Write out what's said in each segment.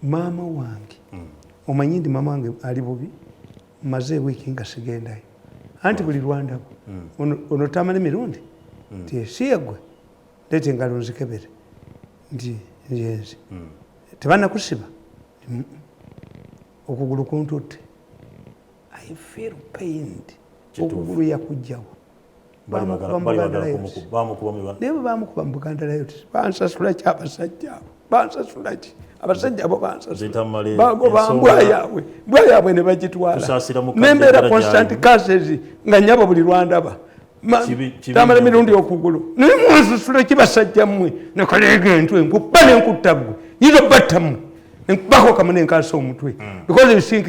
Mama wange omanyi ndi mama wange ali bubi maze wiki nga sigendayo anti buli Rwanda ono Tamale Mirundi nti siyagwe lete engalo nzikebere nti njenzi tebanakusiba okugulu kuntutte I feel pained okugulu yakujjawo bamukuba mu Buganda layo bansasula ki abasajja abo bansasula ki abasajja abo bansasula mbwa yaabwe ne bagitwala nembeera constant cases nga nyabo buli Lwandaba Tamale Mirundi okugulu naye mwansasula ki basajja mmwe nekaleega entwe nkuba nenkutta ggwe yizo batta mmwe nenkubako kamu nenkasa omutwe because you think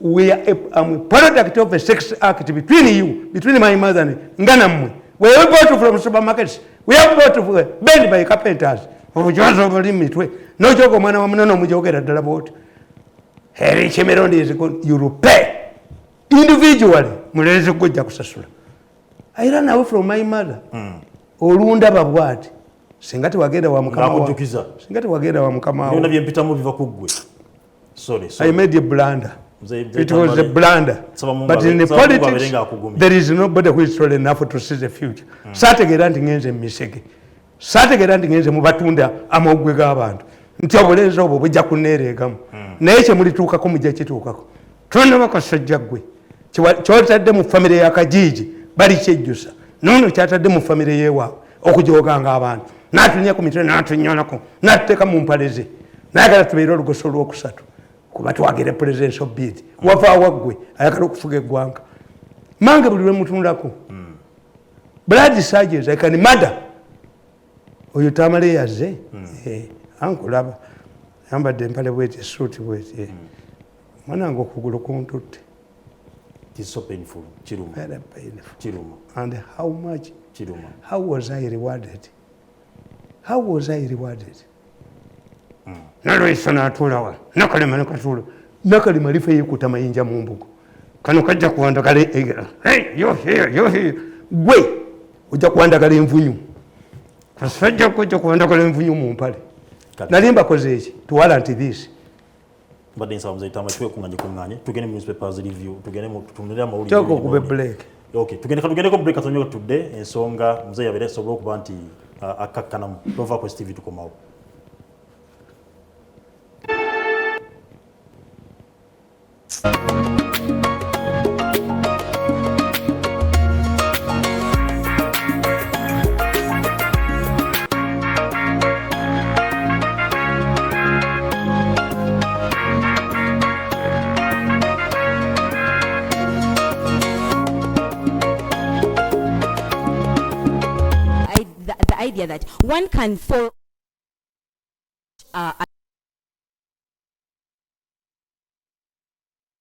we are a product of a sex act between you, between my mother and Ngana. We are bought from supermarkets. We are bought banned by carpenters. Oh, just over limit. No joke, man, no joke at the boat. Harry Chimeron is good. You pay individually. Mulez good Jacksasula. I ran away from my mother. Orunda Babwad. Singati Wageda Wamkama. Singati Wageda Wamkama. You never Peter Movie. Sorry. I made a blunder. It was a blunder. But in the politics, there is nobody who is tall enough to see the future. Saturday ranting in the Mississippi. Saturday ranting in the Mubatunda, Amogwega abantu. Ntiabolenzo obo bujja kuneereegamu. Naye kye mulituuka ko mujja kituukako. Tonna bakasajjagwe. Kyotadde mu famire ya Kajiji bali kyejjusa. Nono kyatadde mu famire yeewaabwe okujoganga abantu. N'atunya ku mitwe n'atunyonako. N'atuteeka mu mpaleze. N'ayagala tubeere olugoso lwokusatu. Kuba twagire presidential bid wava wagwe ayagala okufuga eggwanga mange buli lwe mutundako blood surges I can murder oyo Tamale yazze ankulaba yambadde empale bweti suit bweti mwana ngo okugulu kuntutte. It is so painful. Chiruma. Very painful. Chiruma. And how much? Chiruma. How was I rewarded? How was I rewarded? Nalwisa n'atuulawa nakalema nekatuula nakalema lifa yekuta mayinja mu mbugo kano kajja kuwandagala yo gwe ojja kuwandagala envunyu kasajja kujja kuwandagala envunyu mu mpale nali mbakoze eki tuwala nti this mbadde nsaba muzeyi Tamale kunganye tugende mu newspapers review tugende mu tutunulira amawulire kyoko kube break okay tugendeko break atonyoka tudde ensonga muzeyi abere sobola okuba nti akakkanamu tova ku TV tukomawo. The idea that one can fall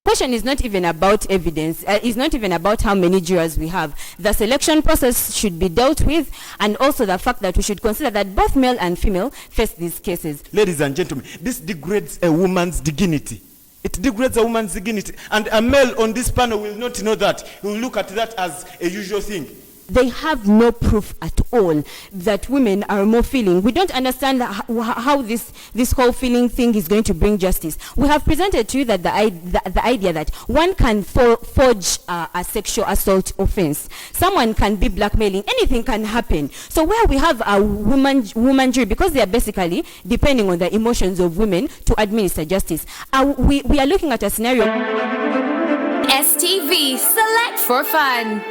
question is not even about evidence, it's not even about how many jurors we have. The selection process should be dealt with, and also the fact that we should consider that both male and female face these cases. Ladies and gentlemen, this degrades a woman's dignity. It degrades a woman's dignity. And a male on this panel will not know that. He will look at that as a usual thing. They have no proof at all that women are more feeling. We don't understand how this whole feeling thing is going to bring justice. We have presented to you that the idea that one can forge a sexual assault offense. Someone can be blackmailing. Anything can happen. So where we have a woman jury, because they are basically depending on the emotions of women to administer justice, we are looking at a scenario. STV, select for fun.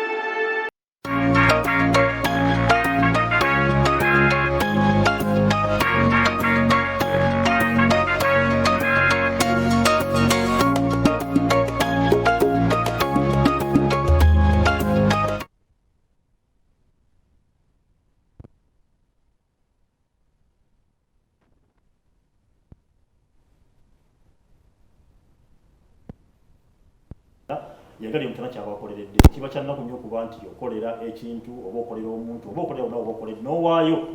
Yagali mutana kyabakoleredde kiba kyannaku nnyo kuba nti okolera ekintu oba okolera omuntu oba okolera oba okolera n'owaayo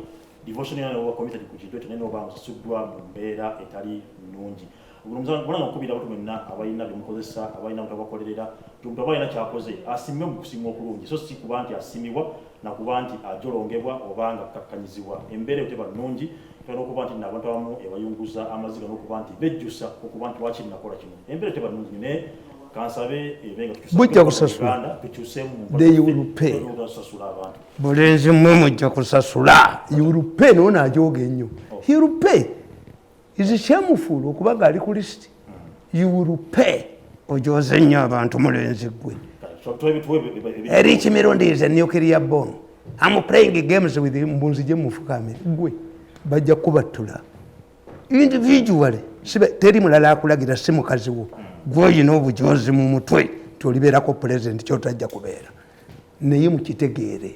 devotion oba committed ku kintu ekyo naye n'oba musasuddwa mu mbeera etali nnungi. Mulanga okubira abantu mwenna abalina byemukozesa abalina mutabakolerera omuntu aba alina kyakoze asimwe mu kusimwa okulungi so si kuba nti asimibwa nakuba nti ajolongebwa oba nga akakkanyizibwa embeera eteba nnungi kano okuba nti n'abantu abamu ebayunguza amaziga n'okuba nti bejjusa okuba nti lwaki nakola kino embeera tebanungi ne kansabe ebenga bujja kusasula they will pay bulenzi mmwe mujja kusasula you will pay no najooga ennyo he will pay is shameful okubaga ali ku list you will pay ojoze nnyo abantu mulenzi gwe Erich Mirundi is a nuclear bomb. I'm playing games with him mbunzije mufukame gwe bajja kubatula individually sibe teri mulala akulagira si mukazi wo gwoyina obujozi mu mutwe tolibeerako president kyotajja kubeera naye mukitegeere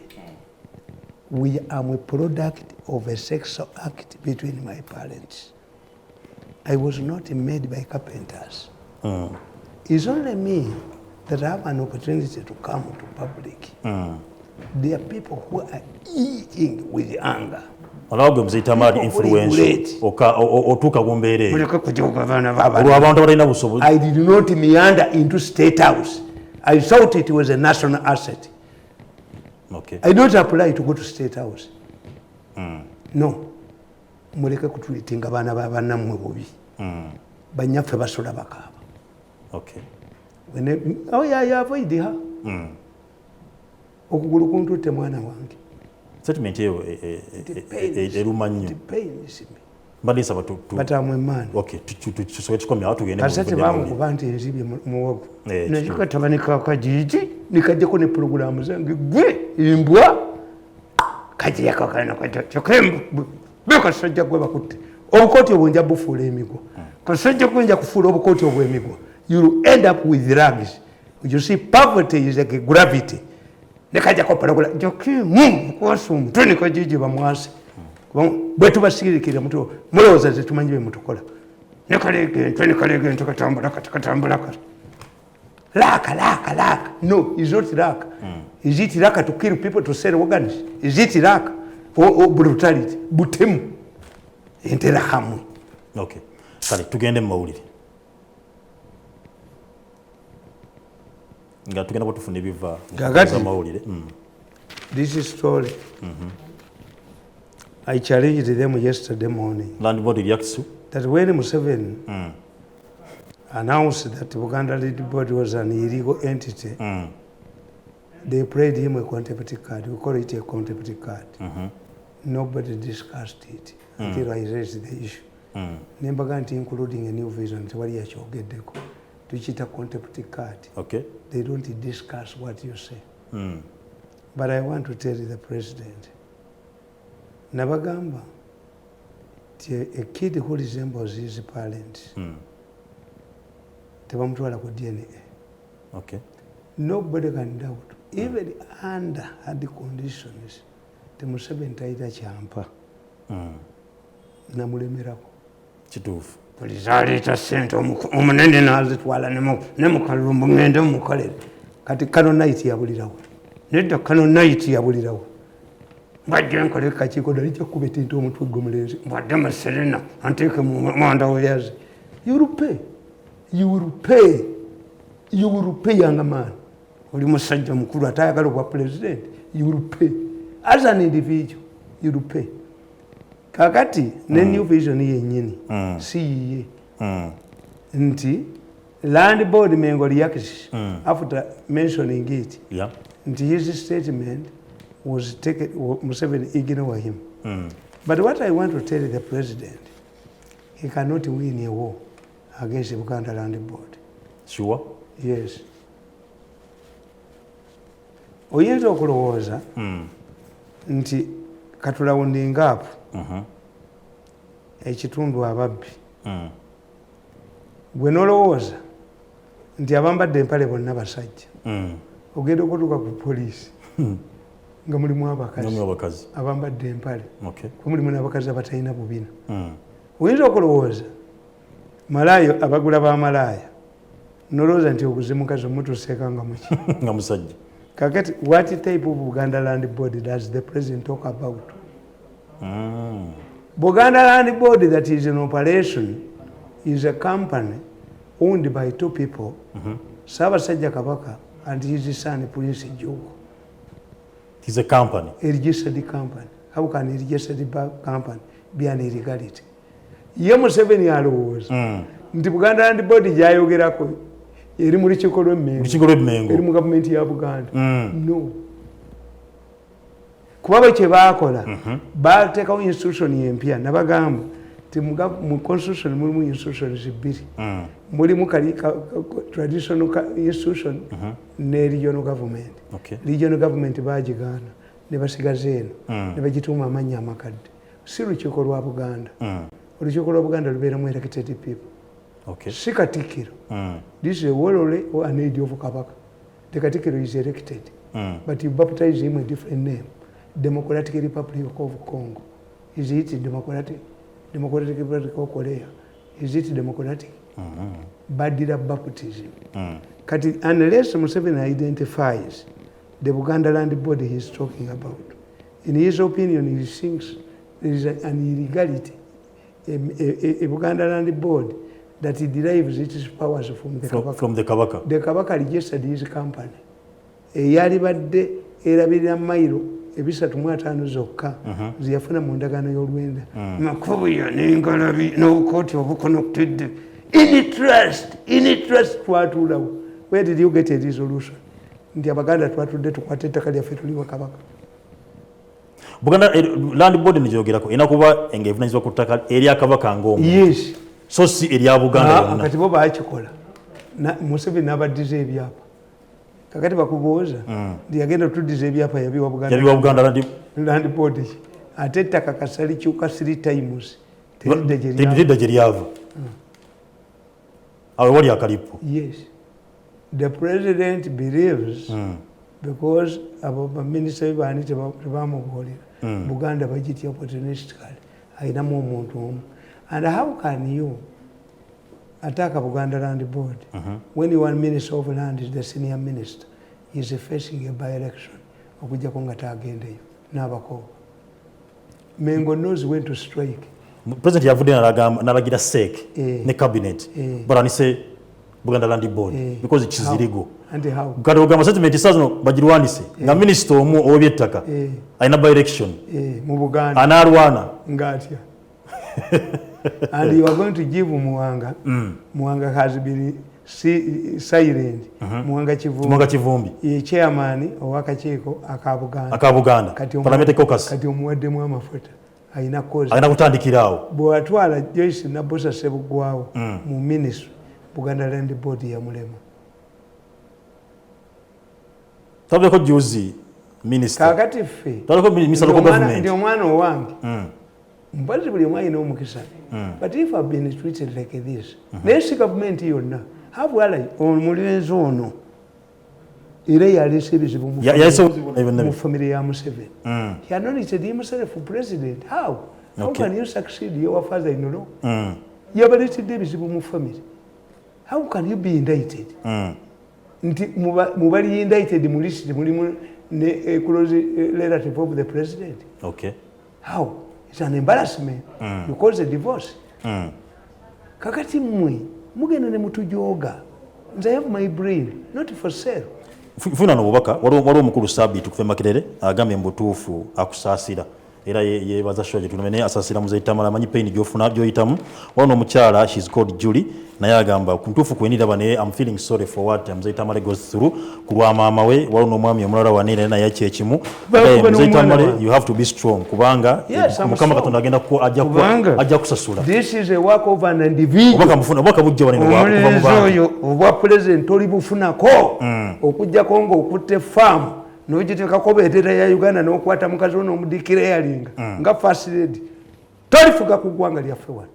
we am a product of a sexual act between my parents. I was not made by carpenters. It's only me that have an opportunity to come to public. There are people who are eating with anger. Alawagwe mzaitamali influence otuka gumbeere I did not meander into State House. I thought it was a national asset. Okay. I don't apply to go to State House. No. Muleke kutulitinga bana babana mmwe bubi. Banyaffe basola bakaba. Okay. Oh yeah, avoid her. Okugulu kuntutte mwana wange. Settlement eyo eruma nnyo. Mbadisa batamwe man. Okay, tusoke tukomya watu gende. Kasete bamu kuba nti enzibye muwogo. Nakika tabanika kajiji nikajjako ne program zange gwe imbwa kaji yakakana kachokembu bekasajja gwe bakutte. Obukooti obunja bufuula emigo. Kasajja kwenja kufuula obukooti obw'emigo. You end up with drugs. You see, poverty is like a gravity. Nekaja ko paragula joki kwasumu tunika jiji bamwase bwetu basirikira muto muloza zetumanyibe mutukola nekalege tukatambula laka no is not laka is it laka to kill people to sell organs is it laka or brutality butemu entera hamwe. Okay, kale tugende mu mawulire nga tugenda kutufuna ebiva za mawulire. This is story. I challenged them yesterday morning. Land board reacts that when Museveni announced that Uganda Land Board was an illegal entity, they played him a contempt card. We call it a contempt card. Nobody discussed it until I raised the issue. Nembaganti including a new vision to wali yachogeddeko. Tuchita contempt card. Okay. They don't discuss what you say. But I want to tell the president, Nabagamba, a kid who resembles his parents, tebamutwala ku DNA. Okay. Nobody can doubt, even under the conditions, the Museveni taita champa. Namulemerako. Kituufu. Polizaleta sente omunene nazitwala nemukalumbu ngende mukolere kati kano night yabulirawo nedda kano night yabulirawo mbajja nkole kakiiko dali kyakubeta ente omutwe gwomulenzi mbwadde maserena anteeke mwanda weyazi you will pay young man oli musajja mukulu atayagala obwa president you will pay as an individual you will pay. Kakati ne new vision yennyini si yiye nti land board mengo reacts after mentioning it nti his statement was taken Museveni ignore him. But what I want to tell the president, he cannot win a war against the Uganda Land Board. Sure? Yes. Oyinza okulowooza nti katulawundinga apo ekitundu ababbi gwe nolowooza nti abambadde empale bonna basajja ogenda okutuuka ku poliisi nga mulimu abakazi abambadde empale mulimu n'abakazi abatalina bubina. Oyinza okulowooza malaayo abagula b'amalaaya nolowooza nti oguze mukazi omutuuseeka nga muki nga musajja. Kakati what type of Uganda Land Board does the president talk about? Buganda Land Board that is in operation is a company owned by two people, Ssaabasajja Kabaka and his son Prince Jogo. It is a company. A registered company. How can a registered company beyond illegality. Ye Museveni alowooza nti Buganda Land Board gyayogerako eri mu lukiiko lw'Emmengo eri mu gavumenti ya Buganda. No. Kuba kye baakola baateekawo institution empya nabagamba nti mu constitution mulimu institutions bbiri. Mulimu traditional institution ne regional government. Regional government baagigaana ne basigaza eno ne bagituuma amannya amakadde. Si lukiiko lwa Buganda. Olukiiko lwa Buganda lubeeramu elected people. Si Katikkiro. This is a Wolole or an aid of Kabaka. The Katikkiro is elected. But you baptize him a different name. Democratic Republic of Congo. Is it Democratic Republic of Korea? Is it democratic? Badira baptism. Unless Museveni identifies the Buganda Land Board he is talking about, in his opinion, he thinks there is an illegality. A Buganda Land Board that he derives its powers from the Kabaka. From the Kabaka. The Kabaka registered his company. Eyali badde erabirira mayiro ebisatu mu ataano zokka ziyafuna mu ndagaano y'olwenda. Makubu yo n'engalabi n'obukooti obukonoktedde. In trust twatuulawo. Where did you get a resolution? Nti Abaganda twatudde tukwate ettaka lyaffe tuliwa Kabaka. Buganda Land Board nigyogerako ena kuba engevunanyizibwa ku ttaka erya Kabaka ng'omu. Yes. So si erya Buganda yonna. Kati bo baakikola. Museveni n'abaddiza ebyapa. Kakati bakubooza nti yagenda otuddiza ebyapa yabiwa Buganda Land Board. Ate ettaka kasali kyuka 3 times. Teridde gye lyava. Awe wali akalipo. Yes. The president believes because abo minister bani tebamubuulira Buganda bagitya opportunistically ayinamu omuntu omu. And how can you attack a Buganda Land Board when you are Minister of Land is the senior minister is facing a by-election okujjako nga taagendeyo n'abakooba. Mengo knows when to strike. President yavudde n'alagira SEC ne cabinet balanise Buganda Land Board because it is illegal. And how? Kati ogamba statement sazo bagirwanise nga minister omu ow'eby'ettaka ayina by-election mu Buganda anaalwana ng'atya. And you are going to give Muwanga. Muwanga has been silent. Muwanga Kivumbi. Ye chairman ow'akakiiko aka Buganda. Parliamentary caucus. Kati omuwaddemu amafuta. Ayina kozi. Ayina kutandikiraawo. Bw'atwala Joyce Nabbosa Ssebuggwawo mu ministry Buganda Land Board yamulema. Tabyeko juzi minister. Kakati ffe. Tabyeko minister of government. Ndi omwana owange. Mbazi buli omwana alina omukisa. But if I've been treated like this, next government yonna habwala omulenzi ono era yaleese ebizibu mu family ya Museveni. He anointed himself for president. How can you succeed your father-in-law? Yabaleetedde ebizibu mu family. How can you be indicted? Nti mubali indicted mu list mulimu ne close relative of the president. How? It's an embarrassment. You cause a divorce. Kakati mmwe mugenda ne mutujoga. Nze I have my brain, not for sale. Funa n'obubaka waliwo omukulu Sabbiiti kufa Makerere agambye mbutuufu akusaasira era yebaza shoje tunamene asasira muze Tamale amanyi pain gyofuna gyoyitamu wano omukyala she's called Julie naye agamba kuntuufu kwenira bane I'm feeling sorry for what muze Tamale goes through kulwa maama we wano omwami omulala wanene naye kyekimu muze Tamale you have to be strong kubanga mukama Katonda agenda ko ajja kusasula. This is a work of an individual. Obaka bujja wanene kuva mu bantu obwa president oli bufunako okujja kongo okutte farm n'ogiteekako bendera ya Uganda n'okwata mukazi ono omudikira eyalinga nga first lady tolifuga ku ggwanga lyaffe wano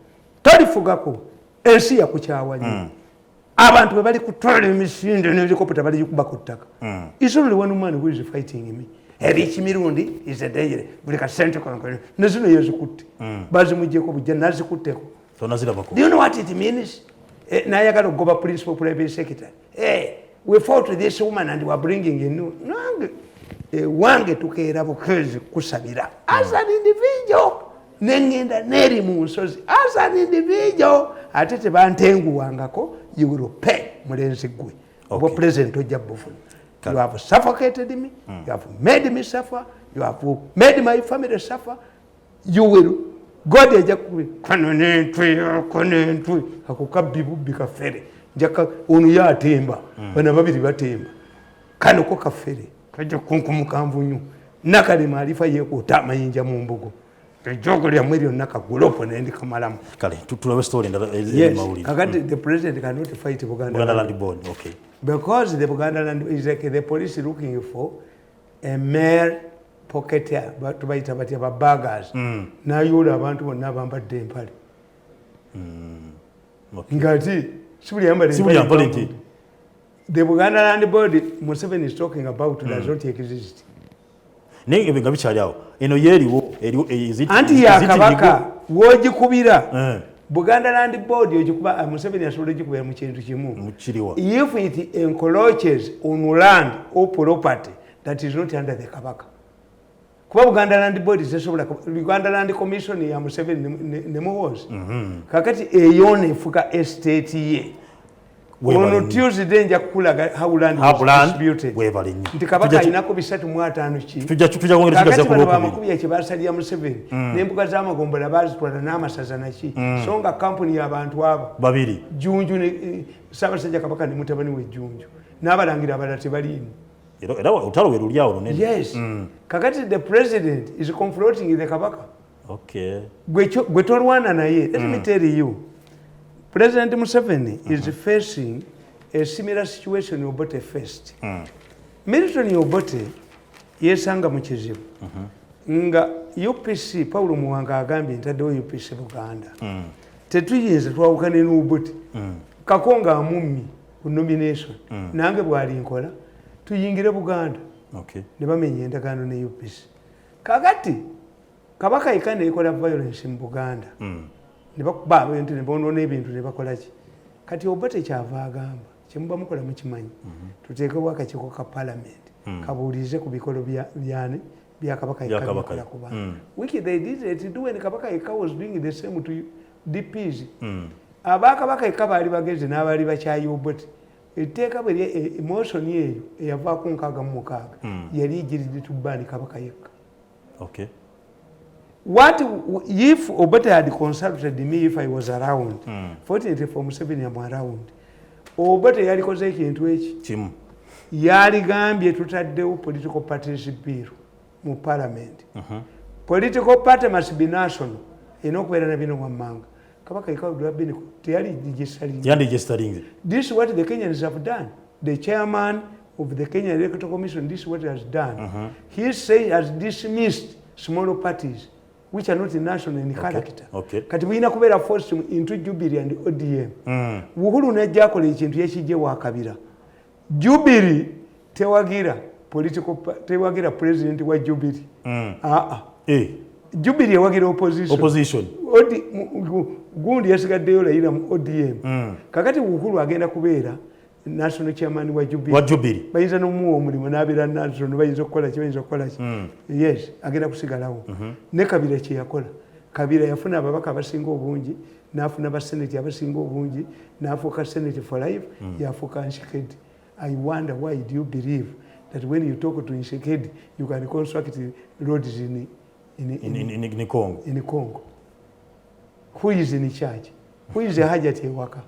tolifugako ensi yakukyawa nnyo abantu bwe bali kutwala emisinde n'helicopter bali kuba ku ttaka. It's only one man who is fighting me. Erich Mirundi is a danger buli kasente kono ne zino yazikutte bazimuggyeko bujja nazikutteko. Do you know what it means? N'ayagala okugoba principal private secretary. We fought with this woman and we are bringing in wange tukeera bukezi kusabira as an individual nengenda neri mu nsozi as an individual ate tebantenguwangako you will pay mulenzi gwe obwo president ojja bufuna. You have suffocated me, you have made me suffer, you have made my family suffer, you will God ya jakubi konentwe akukabbi kafere njaka onu ya atemba bana babiri batemba kano ko kafere kajja kunkumukamvunyu nakale maarifa yeko tamayinja mu mbugo ejogo lya mweri onaka gulopo nendi kamalamu kale tutulawe story ndala ezili mawuli kakati the president cannot fight Buganda Land Board okay because the Buganda Land is like the police looking for a mere pocketeer but baita batia babagas na yula abantu bonna bambadde empale ngati sibuli yambale nti the Buganda Land Board Museveni is talking about does not exist nenge binga bichali awo eno yeriwo eziti anti ya kabaka wogikubira Buganda Land Board yogikuba Museveni asobola gikubira mu kintu kimu mukiriwa if it encroaches on land or property that is not under the kabaka kuba Buganda Land Board tesobola Uganda Land Commission ya Museveni ne muhozi kakati eyone efuka estate ye ono Tuesday nja kukulaga how land was distributed nti kabaka inako bisatu mu 5 ki tujja kwongera kigaza ku lokubiri amakubya kibasali ya Museveni n'embuga z'amagombola bazitwala n'amasaza naki songa company y'abantu abo babiri Junju ne Ssaabasajja kabaka ne mutabani we Junju n'abalangira abalala tebaliimu era utalo werulyawo lunene yes kakati the president is confronting the kabaka okay gwe tolwana naye let me tell you President Museveni is facing a similar situation Obote faced. Milton Obote yesanga mu kizibu nga UPC Paulo Muwanga agambye ntaddewo UPC Buganda tetuyinza twawukane n'Obote kakonga amummi ku nomination nange bwali nkola tuyingire Buganda ne bamenya endagaano ne UPC kakati kabaka ikane ikola violence mu Buganda nebakuba abantu ne bonona ebintu ne bakola ki kati Obote kyava agamba kyemuba mukola mukimanyi tuteekebwa akakiiko ka parliament kabuulize ku bikolo byane bya kabaka ikakola kuba which they did it do when kabaka ika was doing the same to DPs abakabaka ika bali bageze n'abali bakyayi Obote etteeka bwe emotion yeyo eyavaako 6 yali igiridde tubbani kabaka yekka okay. What if Obote had consulted me if I was around? Fortunately for Museveni I'm around. Obote yalikoze ekintu eki kimu yaligambye tutaddewo political parties bill mu parliament. Political party must be national. Enokubeera na bino wammanga. Kabaka ikawudwa bino teyali registering. This is what the Kenyans have done. The chairman of the Kenya Electoral Commission, this is what he has done. He has dismissed small parties which are not national in character. Kati buyina kubeera forced into Jubilee and ODM. Uhuru najja akola ekintu ekijje wakabira. Jubilee tewagira president wa Jubilee. Jubilee ewagira opposition. Gundi yasigaddeyo layira mu ODM. Kakati Uhuru agenda kubeera national chairman wa Jubilee. Bayinza n'omuwa omulimu n'abeera national bayinza okukola ki. Yes, agenda kusigalawo. Ne Kabira kye yakola. Kabira yafuna ababaka abasinga obungi, n'afuna baseneti abasinga obungi, n'afuuka Senate for life, yafuuka Nshikedi. I wonder why do you believe that when you talk to Nshikedi, you can construct roads in Congo? Who is in charge? Who is the Hajat Ewaka?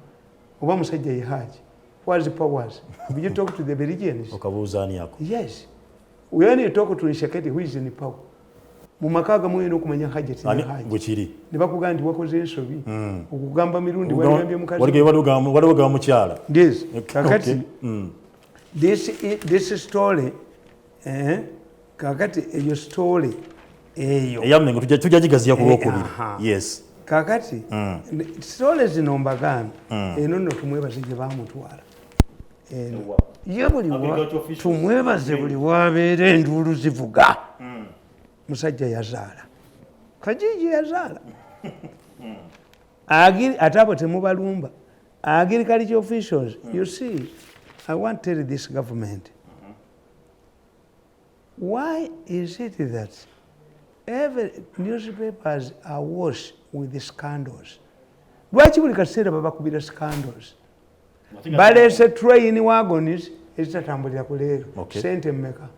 Oba musajja ye Haji. What's the powers? Have you talked to the Belgians? Yes. When you talk to Nshikedi, who is in power? Mumakaga mwenu okumanya Hajat Bwekiri. Ne bakugamba nti wakoze ensobi. Okugamba Mirundi walibambye mukazi. Waliwo mukyala. Yes. Kakati this story kakati eyo story eyo. Eyamengo tujja gigaziya ku lwokubiri. Yes. Kakati story zino mbagana eno nno tumwebaze gye bamutwala. Ye buli tumwebaze buli wabeera enduulu zivuga. Musajja yazaala. Kajiji yazaala. Ate abo temubalumba. Agriculture officials, you see, I want to tell this government, why is it that every newspapers are awash with the scandals? Lwaki buli kaseera babakubira scandals? Baleese train wagons ezitatambulira ku leero. Sente mmeka?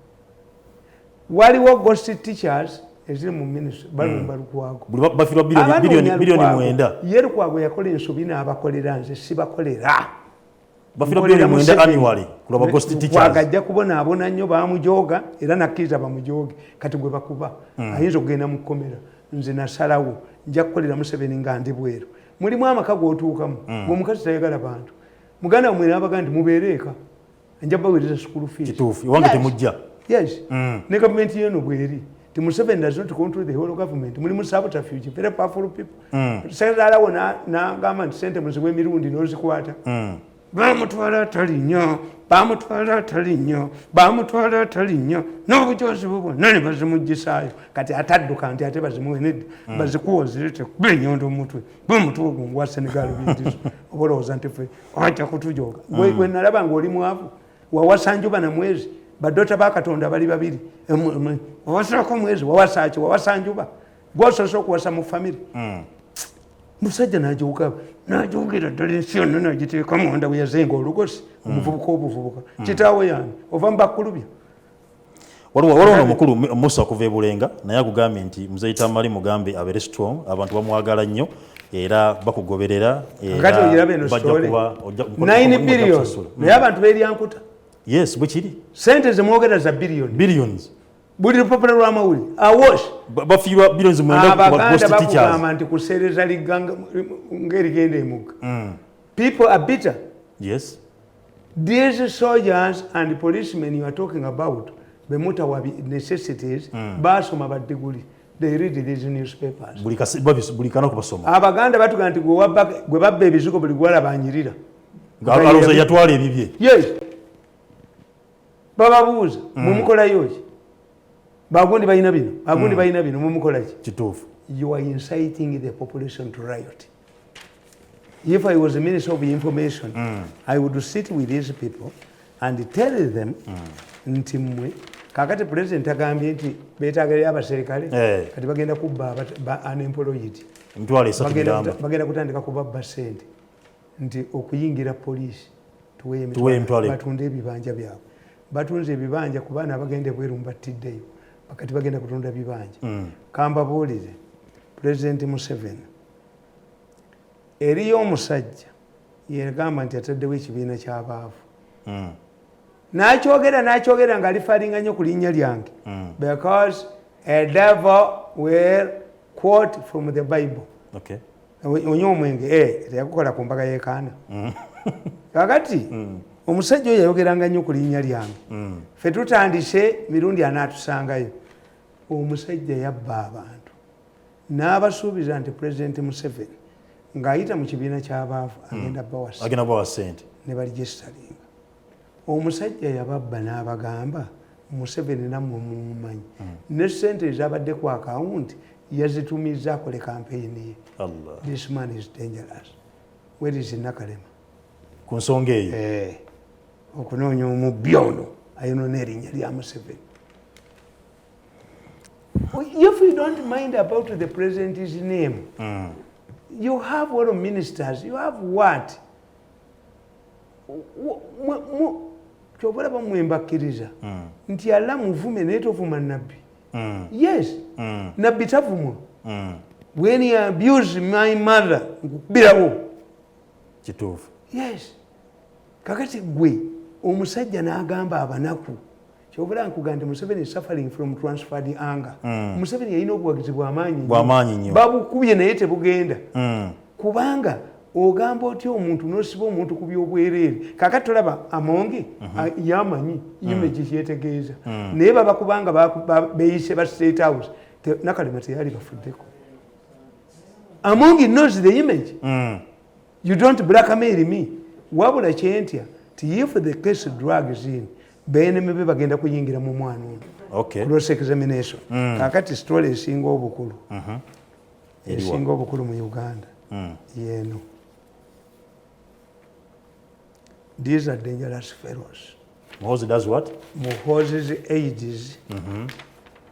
Waliwo ghost teachers eziri mu ministry balumba Lukwago bafirwa bilioni 9 ye Lukwago yakola ensobi n'abakolera nze sibakolera bafirwa bilioni 9 annually kulaba ghost teachers kwagajja kubonaabona nnyo bamujoga era nakkiriza bamujoge kati gwe bakuba ayinza okugenda mu kkomera nze nasalawo nja kukolera Museveni nga ndi bweru mulimu amaka g'otuukamu ng'omukazi tayagala bantu muganda wamwe n'abaga nti mubeere eka nja baweereza school fees kituufu iwange temujja yes ne gavumenti yeno bweri ti Museveni does not control the whole government mulimu subterfuge very powerful people sekretariawo n'agamba nti sente muziwe Mirundi n'ozikwata bamutwala atali nnyo n'obujozi bwonna ne bazimuggisaayo kati atadduka nti ate bazimuwe nedda bazikuwa zirete kuba ennyondo omutwe bamutwe ogwo ngwa Senegal bindizo oba olowooza nti ffe wajja kutujoga gwe nalaba ng'oli mwavu wawasa Njuba na Mwezi badota ba Katonda bali babiri wawasako Mwezi wawasa ki wawasa Njuba gwosoose okuwasa mu famire musajja n'ajogera ddala ensi yonna n'agiteeka mwanda bwe yazenga olugosi omuvubuka obuvubuka kitaawe yange ova mu bakkulubya waliwo omukulu Musa okuva e Bulenga naye agugambye nti Mzee Tamale mugambe abeere strong abantu bamwagala nnyo era bakugoberera kati ogiraba eno story 9 billion naye abantu beeryankuta yes bwe kiri sente zemwogera za billions buli lupapula lw'amawulire awosh bafiirwa billions mwenda abaganda bakugamba nti kuseereza ligganga ng'erigenda Embuga people are bitter yes these soldiers and policemen you are talking about bemutawa necessities basoma badiguli they read these newspapers buli kana kubasoma abaganda batuga nti gwe babba ebizigo buli gwalaba anyirira aloza yatwala ebibye yes bababuuza mumukolayo ki bagundi balina bino mumukola ki kituufu you are inciting the population to riot. If I was a minister of information I would sit with these people and tell them nti mmwe kakati president agambye nti beetaagalira abaserikale kati bagenda kubba unemployed bagenda kutandika kubabba ssente nti okuyingira poliisi tuwe batunde ebibanja byabwe batunze ebibanja ku baana bagenda bweru mbattiddeyo bakati bagenda kutunda bibanja kambabuulire President Museveni eriyo omusajja yegamba nti ataddewo ekibiina ky'abaavu n'akyogera ng'alifalinga nnyo ku linnya lyange because a devil will quote from the Bible onywa omwenge teyakukola ku mbaga y'ekaana kakati omusajja oyo yayogeranga nnyo ku linnya lyange ffe tutandise Mirundi anaatusangayo omusajja yabba abantu n'abasuubiza nti President Museveni ng'ayita mu kibiina ky'abaavu agenda bawa ssente ne baligestalinga omusajja yababba n'abagamba Museveni nammwe mumumanyi ne ssente ezabadde ku akawunti yazitumiza akole kampeyini ye this man is dangerous where is Nakalema ku nsonga eyo okunoonya omubbi ono ayonona erinnya lya Museveni. If you don't mind about the president's name you have all ministers you have what kyobalaba mwembakkiriza nti alla muvume naye tovuma nabbi yes nabbi tavumwa when he abused my mother nkukubirawo kituufu yes kakati gwe omusajja n'agamba abanaku kyobula nkugamba Museveni is suffering from transferred anger Museveni yalina obuwagizi bw'amaanyi nnyo babukubye naye tebugenda kubanga ogamba otya omuntu n'osiba omuntu ku by'obwereere kakati tolaba Amongi yamanyi image kyetegeeza naye baba kubanga beyise ba State House Nakalema teyali bafuddeko Amongi knows the image you don't blackmail me wabula kyentya ti if the case drags in beneme be bagenda kuyingira mu mwana ono cross examination kakati story esinga obukulu esinga obukulu mu Uganda yeno these are dangerous fellows. Muhoozi does what? Muhoozi's aides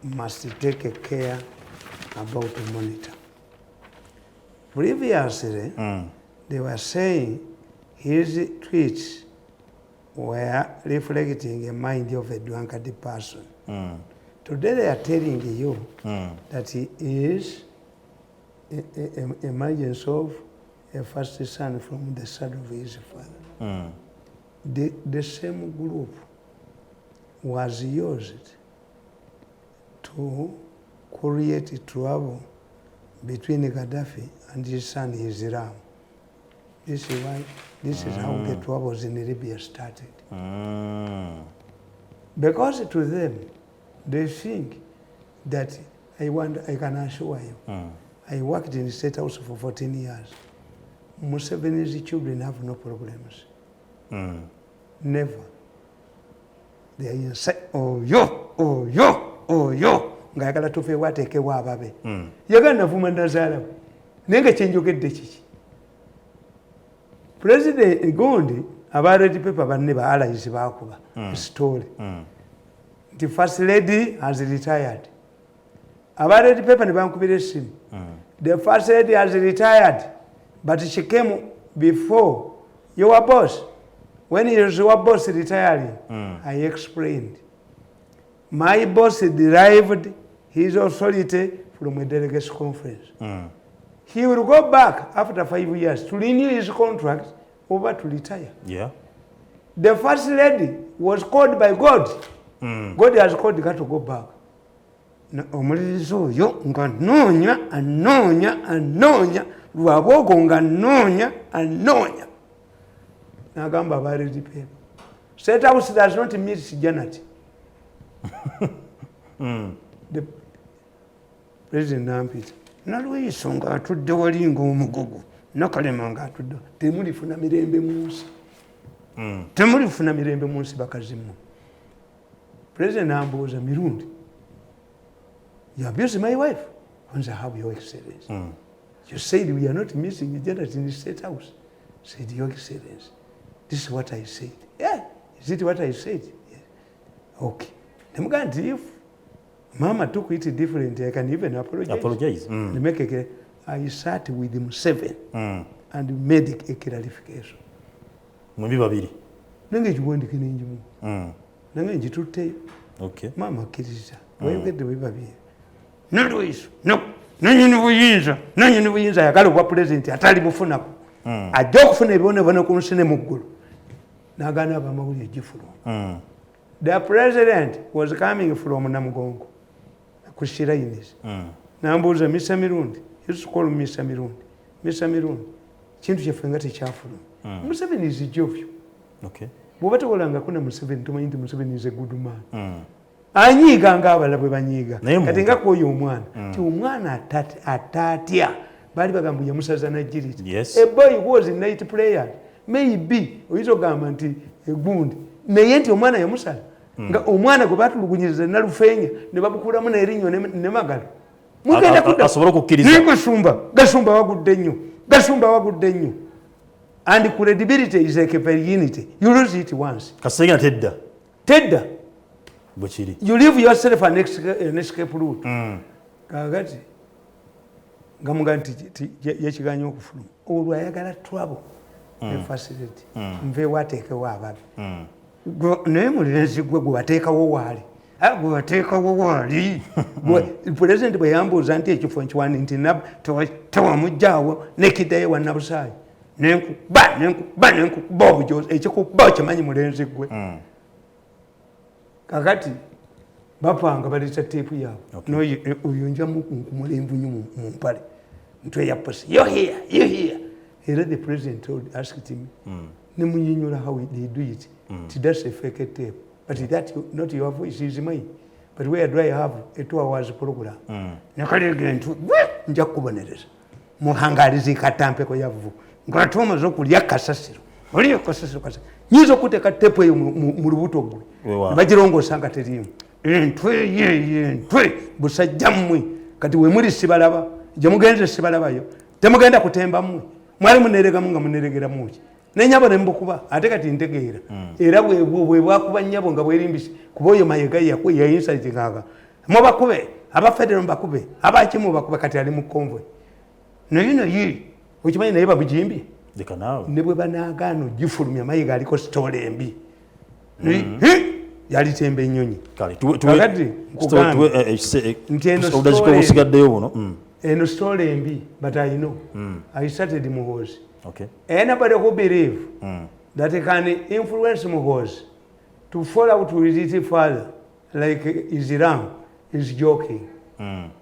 must take care about the monitor. Previously they were saying his tweets were reflecting a mind of a drunkard person. Today they are telling you that he is an emergence of a first son from the son of his father. The same group was used to create trouble between Gaddafi and his son Islam. This is how the troubles in Libya started. Because to them, they think that I can assure you, I worked in the State House for 14 years. Museveni's children have no problems. Never. They are inside, oh yo. Ngayagala tufe wateekebwa ababe. Yagana vuma ndazaala. Nenga kyenjogedde kiki. President Gondi aba Red Pepper banne ba allies baakuba story. The first lady has retired. Aba Red Pepper ne bankubira esimu. The first lady has retired, but she came before your boss. When your boss retiring, I explained. My boss derived his authority from a delegates conference. He will go back after 5 years to renew his contract over to retire. Yeah. The first lady was called by God. God has called her to go back. Omulirizo oyo nga anoonya lwabogo nga anoonya n'agamba abaaredi pepa. State House does not meet Janet. The President Nampita nalweyiso nga atudde wali ng'omugogo Nakalema nga atudde temulifuna mirembe mu nsi bakazi mmwe. President ambuuza Mirundi, you abuse my wife? I have your excellency. You said we are not missing Janet in the State House. I said, your excellency, this is what I said. Yeah, is it what I said? Yeah. Okay. If Mama took it differently, I can even apologize. And make I sat with him 7 and made a clarification. Okay. Mama kirisa. Why you get the baby? No, nanyini buyinza yagala obwa president atali bufunako. Ajja okufuna ebibonebona ku nsine mu ggulu. N'agaana abamawulire gifuluma. The president was coming from Namugongo. Kushira Ines. Nambuuza Mr. Mirundi. He used to call me Mr. Mirundi. Mr. Mirundi. Kintu kyaffe nga tekyafuluma. Museveni is jovyo. Okay. Bw'oba tewolanga kuna Museveni tumanyi nti Museveni is a good man. Anyiiga ng'abalala bwe banyiiga. Kati nga kwoyo omwana. Ti omwana atatya. Baali bagamba yamusaza Najiriti. Yes. A boy was a night player. Maybe oyinza ogamba nti egundi. Naye nti omwana yamusala. Nga omwana gwe batulugunyiriza nalufeenya ne babukulamu n'erinnyo ne magalo. Mugenda kudda. Asobola okukkiriza. Naye Gasumba wagudde nnyo. And credibility is like a virginity. You lose it once. Kasenga tedda. Bwekiri. You leave yourself an escape route. Kakati ngamuga nti yekiganya okufuluma. Olwo ayagala trouble. Facility. Nve wateekewo ababi. Naye mulenzi gwe wateekawo waali. President bwe yambuuza nti ekifo nkiwani nti tewamujjaawo nekiddayo wa Nabusaayi. Nenkuba obujozi ekikuba okimanyi mulenzi gwe. Kakati bapanga baleta teepu yaabwe. Oyo njamu kumulembu nnyo mu mpale. Ntwe ya posi. You're here. Era the president asked him. Ne munyinyula how they do it. That's a fake tape. But that not your voice is mine. But where do I have a 2 hours program? Nakalege ntu nja kubonereza. Muhangalizi katampeko yavu. Ngatoma zokulya kasasiro. Oliyo kasasiro kasa. Nyizo kuteka tepo eyo mu lubuto gwe. Bagirongo sanga terimu. Entwe busajja mmwe kati we muri sibalaba. Je mugenze sibalabayo. Temugenda kutemba mmwe. Mwali munerega munga muneregera muki. Nenyabo nembukuba ate kati ntegeera. Era bwe bwakuba nyabo nga bwerimbisi kuboyo mayega ya insult ngaga. Mubakube aba federal mbakube abakimu bakube kati ali mu convoy. Nayino yi ukimanyi naye babujimbi dekanawe ne bwe banagaano gifulumya mayiga aliko story embi. yali tembe nyonyi kale kakati eno story embi but I know I started Muhozi. Okay. Anybody who believe that he can influence Muhozi to fall out with it further like Islam is joking.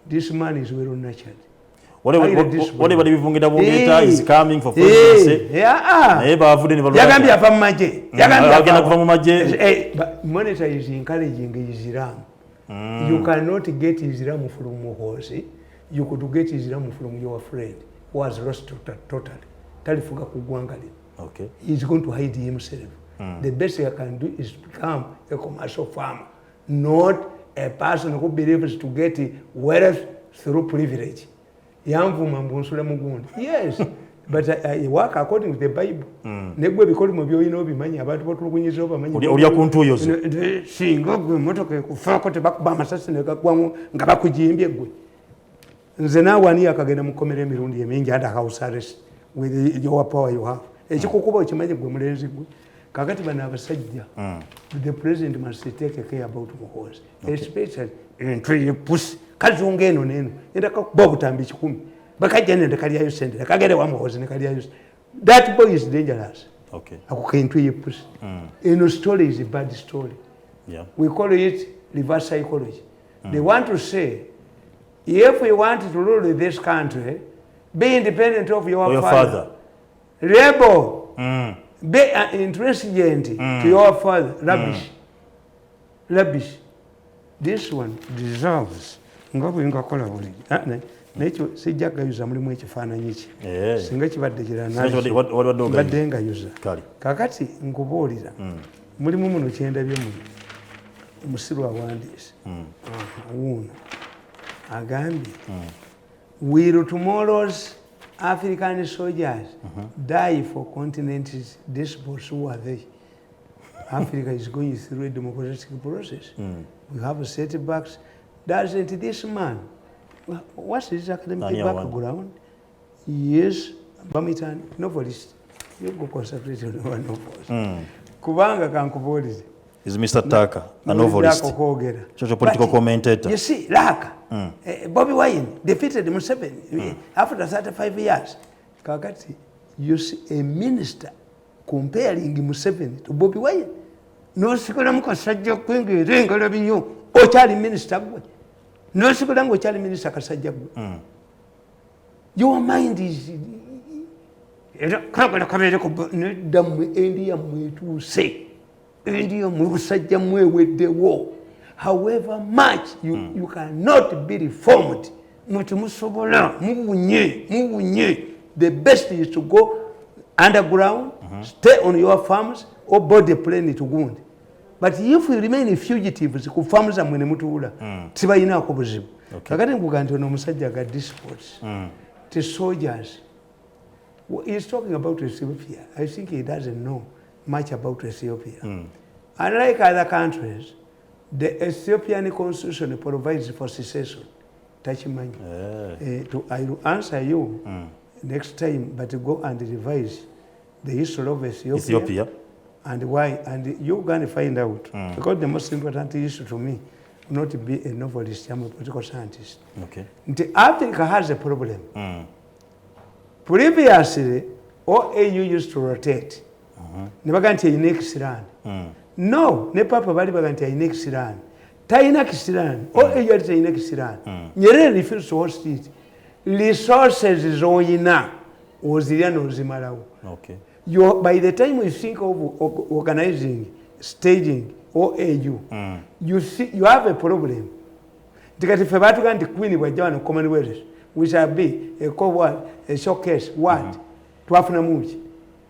This man is well natured. Whatever the Bivungita Bungita is coming for presidency. Yagambia from Maje. But monitor is encouraging Islam. You cannot get Islam from Muhozi. You could get Islam from your friend who was lost totally. Talifuga kugwangali. Okay. He's going to hide himself. The best he can do is become a commercial farmer, not a person who believes to get wealth through privilege. Yes, but I work according to the Bible. Negwe bikoli mu byoyino bimanyi abantu batulugunyiza obamanyi. Oli kuntuyozo. Singa gwe motoka kufako te bakuba amasasi ne gagwamu nga bakujimbye gwe. Nze naawe ani akagenda mukomera emirundi emingi under house arrest with your power you have. Ekikukuba okimanyi gwe mulenzi gwe. Kakati bana abasajja. The president must take care about Muhozi. Especially in push. Kazunga eno neno. Enda kakuba butambi 10. Bakajja nende kaliyayo sente. Kagere wa Muhozi ne kaliyayo. That boy is dangerous. Okay. Akukentu push. Eno story is a bad story. Yeah. We call it reverse psychology. They want to say, if we want to rule this country, be independent of your father. Rebel. Be intransigent to your father. Rubbish. Rubbish. This one deserves. Ngabu ingakola buli. Nekyo sijjaga yuza mulimu ekifaananyi ki. Singa kibadde kirana. Badde nga yuza. Kakati nkubuulira. Mulimu muno kyendabye muno. Omusiru awandiise. Wuuno. Agambye. Will tomorrow's African soldiers die for continents despots who are they? Africa is going through a democratic process. We have setbacks. Doesn't this man, what's his academic background? Yes, Bamitan, novelist. You go concentrate on one novelist. Kubanga kankubolize. Is Mr. Tucker a novelist? Social political commentator. You see, Laka, Bobby Wine defeated Museveni after 35 years. Kakati, you see a minister comparing Museveni to Bobby Wine. No sikula mukasajja kwenge renga labinyo ochali minister gwe. No sikula ngo ochali minister kasajja gwe. Your mind is kakala kabere ko damu India mwetu say. India musajja mweweddewo. However much you cannot be reformed. Muti musobola mubunye. The best is to go underground, stay on your farms, or board the plane to Uganda. But if we remain fugitives, ku farms amwene mutuula, tibayina ko buzibu. Kakati nkugamba ono omusajja ga despots. The soldiers. He's talking about Ethiopia. I think he doesn't know much about Ethiopia. Unlike other countries, the Ethiopian constitution provides for secession. Tachimani. I will answer you next time, but go and revise the history of Ethiopia. And why, and you're going to find out. Because the most important issue to me, not to be a novelist, I'm a political scientist. Okay. Africa has a problem. Previously, OAU used to rotate. Nebaganti unique Siran. No, ne papa bali baganti unique Siran. Taina Kisiran, OAU is unique Siran. Nyerere refused to host it. Resources is oina. Oziliano Zimalawo. Okay. By the time we think of organizing, staging, OAU, you see, you have a problem. Because if you want to Queen Wajan Commonwealth, we shall be a co-word, a showcase, what?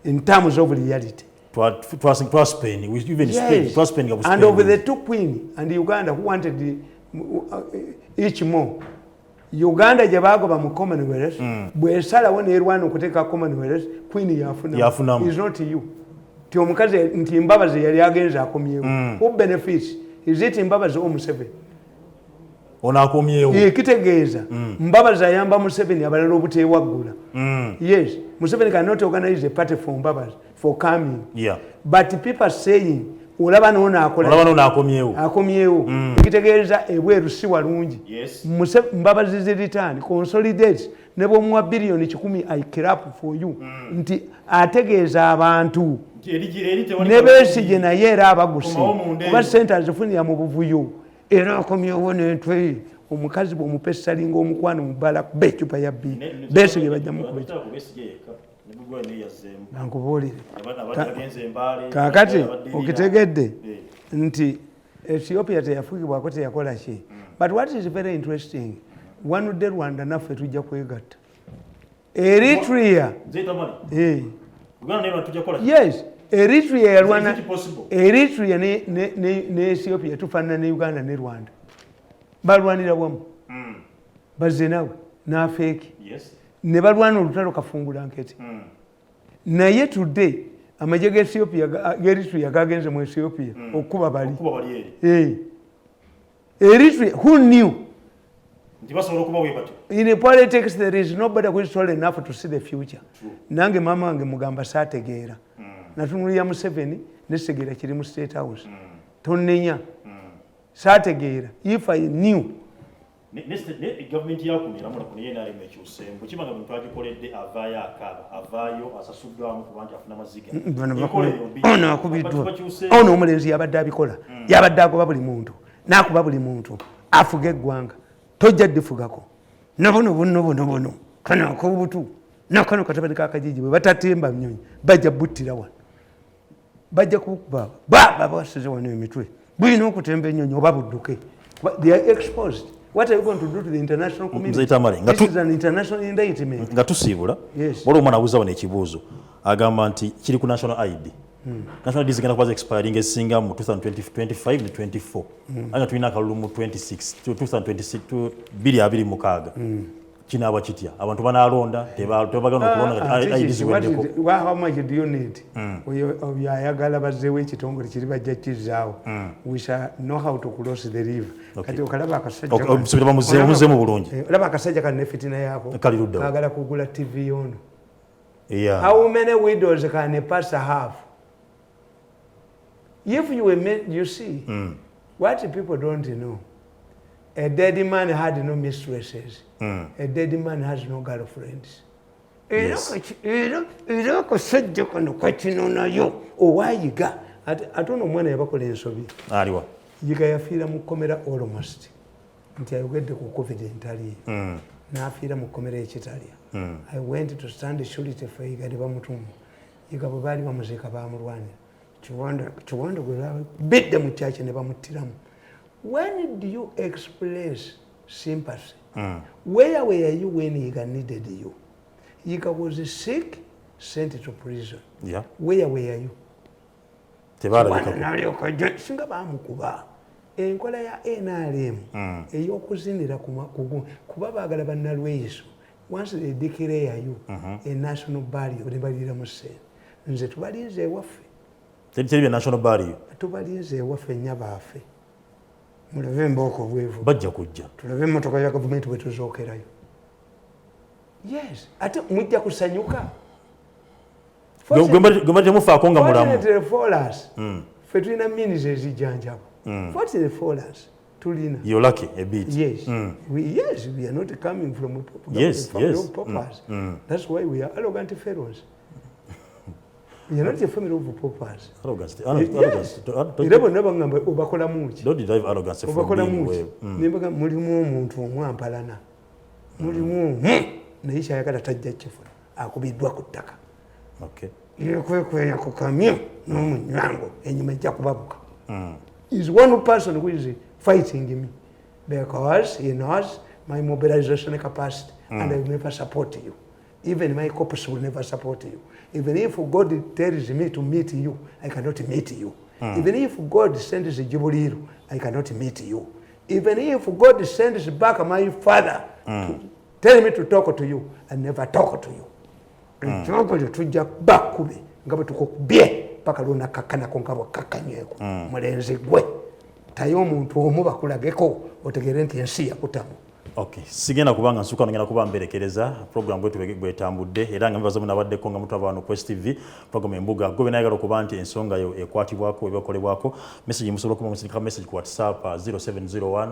In terms of reality. Spain, even Spain, and over the two Queen and Uganda who wanted each more. Uganda jabagoba mu Commonwealth, bwesala wona erwana okuteka Commonwealth, Queen yafuna. Is not you. Ti omukazi nti mbabazi yali agenza akomyewo. Who benefits? Is it mbabazi o Museveni? Ona akomyewo. Kitegeeza. Mbabazi ayamba Museveni abalala obutewaggula. Yes, Museveni cannot organize a party for Mbabazi for coming. Yeah. But people are saying olaba n'ono akomyewo ekitegeeza ebweru si walungi mbabazi return consolidate ne bw'omuwa billion 10 I care up for you nti ategeeza abantu ne Besigye naye era abaguse kuba ssente azifunira mu buvuyo era akomyewo n'entwe omukazi bw'omupa essalinga omukwano mu bbala kuba ecupa ya bbiri Besigye bajjamu kuba nankubuulire kaakati okitegedde nti Ethiopia teyafugibwako teyakola ki but what is very interesting wanudde Rwanda naffe tujja kwegatta Eritrea yes Eritrea yalwana Eritrea ne Ethiopia tufaanana ne Uganda ne Rwanda balwanira wamu bazze nawe n'afeeki ne balwana olutalo kafungula nkete naye today amagye g'Eritrea gagenze mu Ethiopia okuba bali Eritrea who knew in politics there is nobody who is tall enough to see the future nange mama wange mugamba saategeera natunulira Museveni nesegeera kiri mu State House tonnenya saategeera if I knew government yakumira mula kuno yena ali mekyuse mukimanga muntu agikoledde avaayo asasuddwamu kubanga afuna maziga ono akubiddwa ono omulenzi yabadde abikola yabadde agoba buli muntu n'akuba buli muntu afuga eggwanga tojja ddifugako nobono kano akobutu nakano katabani kakajiji bwe batatemba mnyonyi bajja buttira wano bajja kukuba basize wano emitwe bulina okutemba ennyonyi oba budduke they are exposed. What are you going to do to the international community? This is an international indictment. Nga tusiibula waliwo omwana abuuzawo n'ekibuuzo agamba nti kiri ku national ID. National ID zigenda kuba expiring ezisinga mu 2025 ne 24 anga tulina akalulu mu 2026 2026 kinaaba kitya abantu banaalonda tebagenda okulonda ID ziweddeko. How much do you need? Oyo ayagala bazzeewo ekitongole kiri bajja kizaawo. We shall know how to cross the river. Kati okalaba akasajja bamuzeemu bulungi. Olaba akasajja kanne fitina yaako kaagala kugula TV yono. How many widows can a pastor have? If you see, what people don't know, a dead man had no mistresses. A dead man has no girlfriends. Era akasajja kano kakino nayo owayiga ate ono omwana yabakola ensobi aliwa yiga yafiira mu kkomera almost nti ayogedde ku covid entaliyo n'afiira mu kkomera ekitalya. I went to stand surety for yiga ne bamutumu yiga bwe baali bamuziika baamulwanira kiwanda gwe bidde mu kyaki ne bamuttiramu. When do you express sympathy? Where were you when Yiga needed you? Yiga was sick, sent to prison. Where were you? Singa bamukuba enkola ya NRM ey'okuzinira kuba baagala bannalweyiso once they declare you a national barrier ne balira mu ssente nze tubalinze ewaffe teri national barrier tubalinze ewaffe nnya baffe mulave embooko bwevu bajja kujja tulave emmotoka ya gavumenti bwe tuzookerayo. Yes ate mujja kusanyuka gwe temufaako nga mulamu ffe tulina minis ezijjanjabo fortunately for us tulina you're lucky a bit. Yes we are not coming from paupers. That's why we are arrogant fellows. We are not a family of paupers. Era bonna bagamba obakola muki obakola muki nembaga mulimu omuntu omwampalana mulimu naye kyayagala tajja kifuna akubiddwa ku ttaka yekwekweya ku kamyo n'omunywango enyuma ejja kubabuka. Is one person who is fighting me because he knows my mobilization capacity and I will never support you. Even my corpus will never support you. Even if God tells me to meet you, I cannot meet you. Even if God sends a Jubilee, I cannot meet you. Even if God sends back my father to tell me to talk to you, I never talk to you. Ekyogoyo tujja bakube nga bwe tukubye paka luna kakana konkabo kakanyweko mulenzi gwe tayo omuntu omu bakulageko otegere nti ensi yakutamu Okay, sigenda kubanga nsuka ngenda kuba mberekereza program bwetu bwetambudde era nga mbaza munabaddeko nga mutaba wano Quest TV program Embuga gobe nayagala okuba nti ensonga yo ekwatibwako ebikolebwako message musobola kuma musindika message ku WhatsApp 0701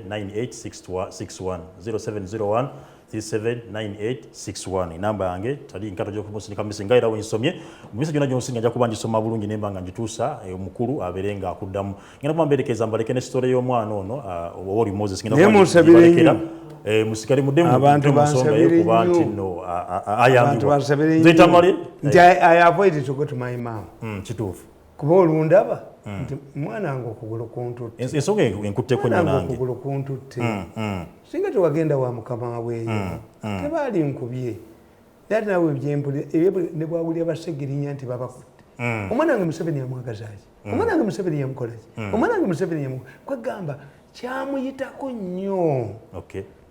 379861 0701 379861 namba yange tali nkato jo kumusindika message ngaira winsomye message yona jonsinga nja kuba njisoma bulungi nemba nga njitusa omukulu aberenga akuddamu ngenda kuba mberekeza mbaleke ne story y'omwana ono owoli Moses ngenda kuba musikali mudemu abantu bansabire kubanti no abantu bansabire nze Tamale nti I avoid to go to my mom kituufu kuba olundaba nti mwana ngo okugulu kuntutte ensonga enkutte ko nyanange okugulu kuntutte singa tewagenda wa mukama weeyo tebaali nkubye yali nawe ebyempule ne bwabuli abasegirinya nti babakutte omwana wange Museveni yamwagazaaki omwana wange Museveni yamukolaki omwana wange Museveni kwegamba kyamuyitako nnyo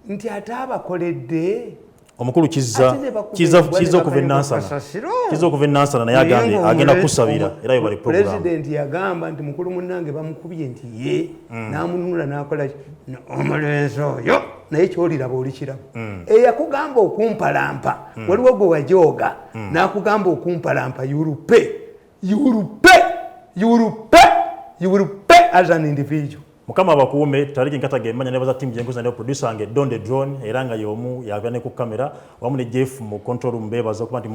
nti ate abakoledde omukulu kiza okuva enansana naye agenda kusabira era yobali program president yagamba nti mukulu munnange bamukubye nti ye n'amununula n'akola omulenzi oyo naye kyoliraba olikirabo eyakugamba okumpalampa waliwo gwe wajooga n'akugamba okumpalampa yurupe as an individual. Mukama bakuume tariki nkataga emanya nebaza team jengoza ne producer ange Don the Drone eranga yomu yabane ku kamera wamu ne Jeff mu control room bebaza kuba nti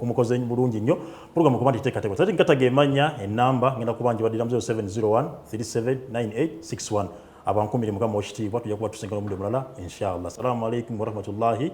mukoze bulungi nnyo program kuba nti tekateko tariki nkataga emanya enamba ngenda kubanje badira 0701 379861 abankumire mukama oshiti watu yakuba tusenga mu mulala inshallah. Assalamu alaykum wa rahmatullahi